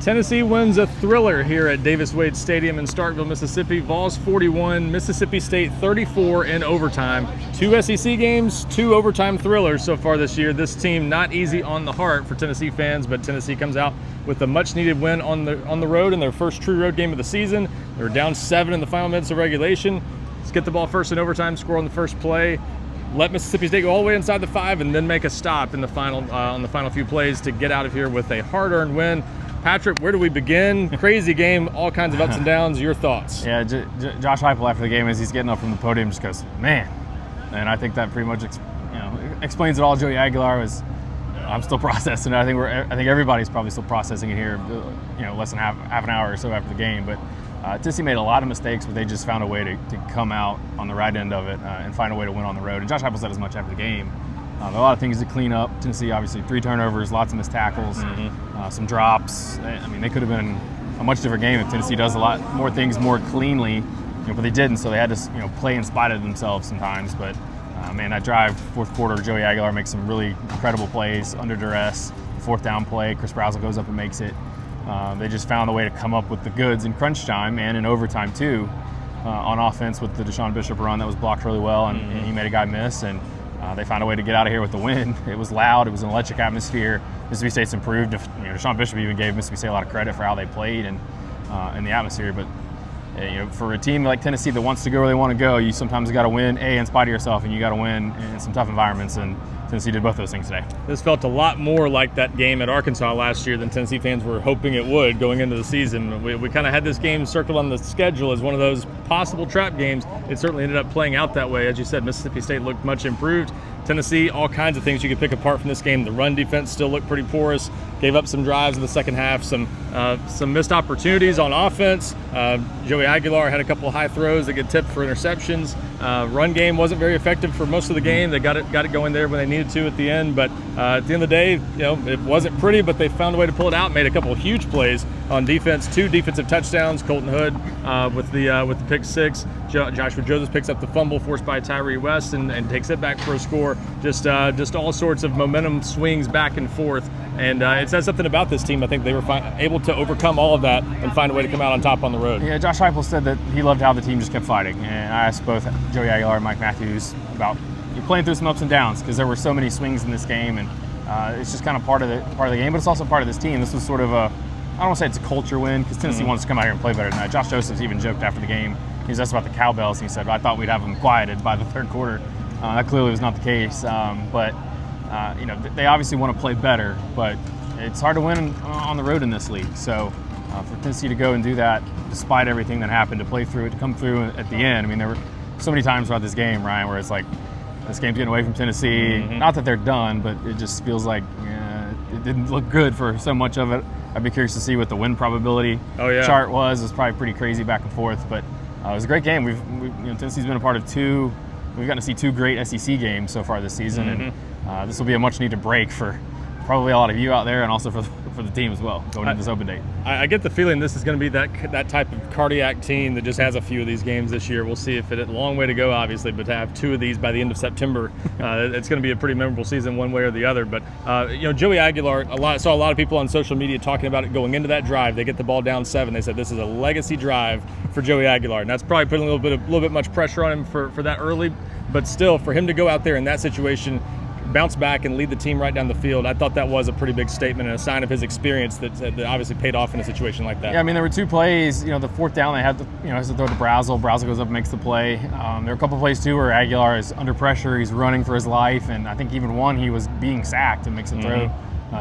Tennessee wins a thriller here at Davis-Wade Stadium in Starkville, Mississippi. Vols 41, Mississippi State 34 in overtime. 2 SEC games, 2 overtime thrillers so far this year. This team not easy on the heart for Tennessee fans, but Tennessee comes out with a much-needed win on the road in their first true road game of the season. They were down 7 in the final minutes of regulation. Let's get the ball first in overtime, score on the first play. Let Mississippi State go all the way inside the 5 and then make a stop in the final on the final few plays to get out of here with a hard-earned win. Patrick, where do we begin? Crazy game, all kinds of ups and downs. Your thoughts? Yeah, Josh Heupel after the game, as he's getting up from the podium, just goes, man. And I think that pretty much explains it all. Joey Aguilar was, I'm still processing it. I think everybody's probably still processing it here, less than half an hour or so after the game. But Tennessee made a lot of mistakes, but they just found a way to come out on the right end of it and find a way to win on the road. And Josh Heupel said as much after the game. A lot of things to clean up. Tennessee, obviously, 3 turnovers, lots of missed tackles, some drops. I mean, they could have been a much different game if Tennessee does a lot more things more cleanly, but they didn't. So they had to, play in spite of themselves sometimes. But man, that drive, fourth quarter, Joey Aguilar makes some really incredible plays under duress. The 4th down play, Chris Brazel goes up and makes it. They just found a way to come up with the goods in crunch time and in overtime too, on offense with the Deshaun Bishop run that was blocked really well, and he made a guy miss. And they found a way to get out of here with the win. It was loud. It was an electric atmosphere. Mississippi State's improved. Deshaun Bishop even gave Mississippi State a lot of credit for how they played and in the atmosphere. But for a team like Tennessee that wants to go where they want to go, you sometimes got to win in spite of yourself, and you got to win in some tough environments. And Tennessee did both those things today. This felt a lot more like that game at Arkansas last year than Tennessee fans were hoping it would going into the season. We kind of had this game circled on the schedule as one of those possible trap games. It certainly ended up playing out that way. As you said, Mississippi State looked much improved. Tennessee, all kinds of things you could pick apart from this game. The run defense still looked pretty porous. Gave up some drives in the second half, some missed opportunities on offense. Joey Aguilar had a couple of high throws that get tipped for interceptions. Run game wasn't very effective for most of the game. They got it going there when they needed to at the end. But at the end of the day, it wasn't pretty, but they found a way to pull it out. Made a couple of huge plays on defense. 2 defensive touchdowns. Colton Hood with the pick 6. Joshua Joseph picks up the fumble forced by Tyree West and takes it back for a score. Just all sorts of momentum swings back and forth. And it says something about this team. I think they were able to overcome all of that and find a way to come out on top on the road. Yeah, Josh Heupel said that he loved how the team just kept fighting. And I asked both Joey Aguilar and Mike Matthews about playing through some ups and downs, because there were so many swings in this game, and it's just kind of part of the game, but it's also part of this team. This was sort of I don't want to say it's a culture win, because Tennessee wants to come out here and play better than that. Josh Josephs even joked after the game. He was asked about the cowbells, and he said, I thought we'd have them quieted by the 3rd quarter. That clearly was not the case. But they obviously want to play better, but it's hard to win on the road in this league. So for Tennessee to go and do that, despite everything that happened, to play through it, to come through at the end. I mean, there were so many times throughout this game, Ryan, where it's like, this game's getting away from Tennessee. Not that they're done, but it just feels like it didn't look good for so much of it. I'd be curious to see what the win probability chart was. It was probably pretty crazy back and forth, but it was a great game. Tennessee's been a part of 2. We've gotten to see 2 great SEC games so far this season, and this will be a much-needed break for probably a lot of you out there, and also for the team as well, going into this open date. I get the feeling this is going to be that type of cardiac team that just has a few of these games this year. We'll see if it's a long way to go, obviously, but to have 2 of these by the end of September, it's going to be a pretty memorable season one way or the other. But, Joey Aguilar, saw a lot of people on social media talking about it going into that drive. They get the ball down 7. They said this is a legacy drive for Joey Aguilar, and that's probably putting a little bit much pressure on him for that early. But still, for him to go out there in that situation, bounce back and lead the team right down the field, I thought that was a pretty big statement and a sign of his experience that obviously paid off in a situation like that. Yeah, I mean, there were 2 plays. The 4th down, they had has to throw to Brazel. Brazel goes up and makes the play. There were a couple plays too where Aguilar is under pressure. He's running for his life, and I think even one he was being sacked and makes a throw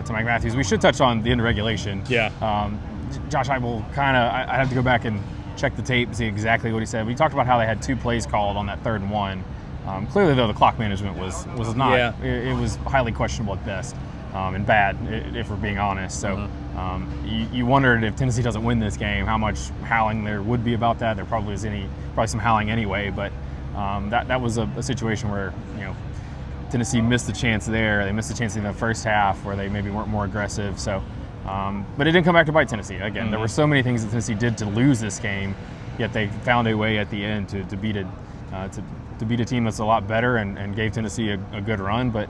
to Mike Matthews. We should touch on the end of regulation. Yeah. Josh Heupel I have to go back and check the tape to see exactly what he said. We talked about how they had 2 plays called on that 3rd and 1. Clearly, though, the clock management was not. Yeah. It was highly questionable at best, and bad, if we're being honest. So you wondered if Tennessee doesn't win this game, how much howling there would be about that. There probably is probably some howling anyway, but that was a situation where Tennessee missed the chance there. They missed the chance in the first half where they maybe weren't more aggressive. So, but it didn't come back to bite Tennessee. Again, there were so many things that Tennessee did to lose this game, yet they found a way at the end to beat it. To beat a team that's a lot better and gave Tennessee a good run. But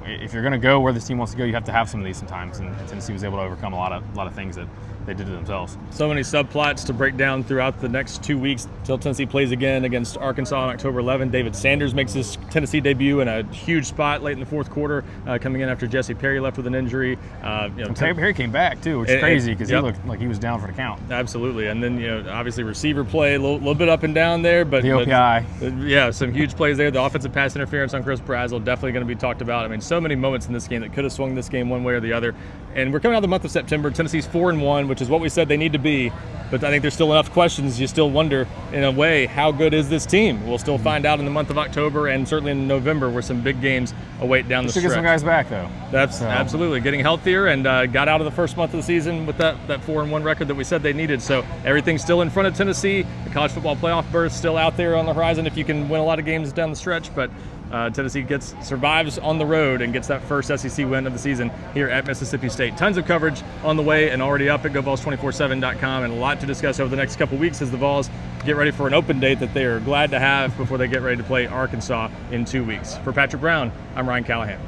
If you're going to go where this team wants to go, you have to have some of these sometimes. And Tennessee was able to overcome a lot of things that they did to themselves. So many subplots to break down throughout the next 2 weeks till Tennessee plays again against Arkansas on October 11. David Sanders makes his Tennessee debut in a huge spot late in the fourth quarter, coming in after Jesse Perry left with an injury. Perry came back too, which is crazy because he looked like he was down for the count. Absolutely, and then obviously receiver play a little bit up and down there, but the OPI, some huge plays there. The offensive pass interference on Chris Brazzell definitely going to be talked about. I mean, so many moments in this game that could have swung this game one way or the other. And we're coming out of the month of September. Tennessee's 4-1, which is what we said they need to be. But I think there's still enough questions. You still wonder, in a way, how good is this team? We'll still find out in the month of October and certainly in November, where some big games await down the stretch. Should get some guys back, though. That's absolutely getting healthier and got out of the first month of the season with that 4-1 record that we said they needed. So everything's still in front of Tennessee. The college football playoff berth still out there on the horizon if you can win a lot of games down the stretch. But Tennessee survives on the road and gets that first SEC win of the season here at Mississippi State. Tons of coverage on the way and already up at GoVols247.com, and a lot to discuss over the next couple weeks as the Vols get ready for an open date that they are glad to have before they get ready to play Arkansas in 2 weeks. For Patrick Brown, I'm Ryan Callahan.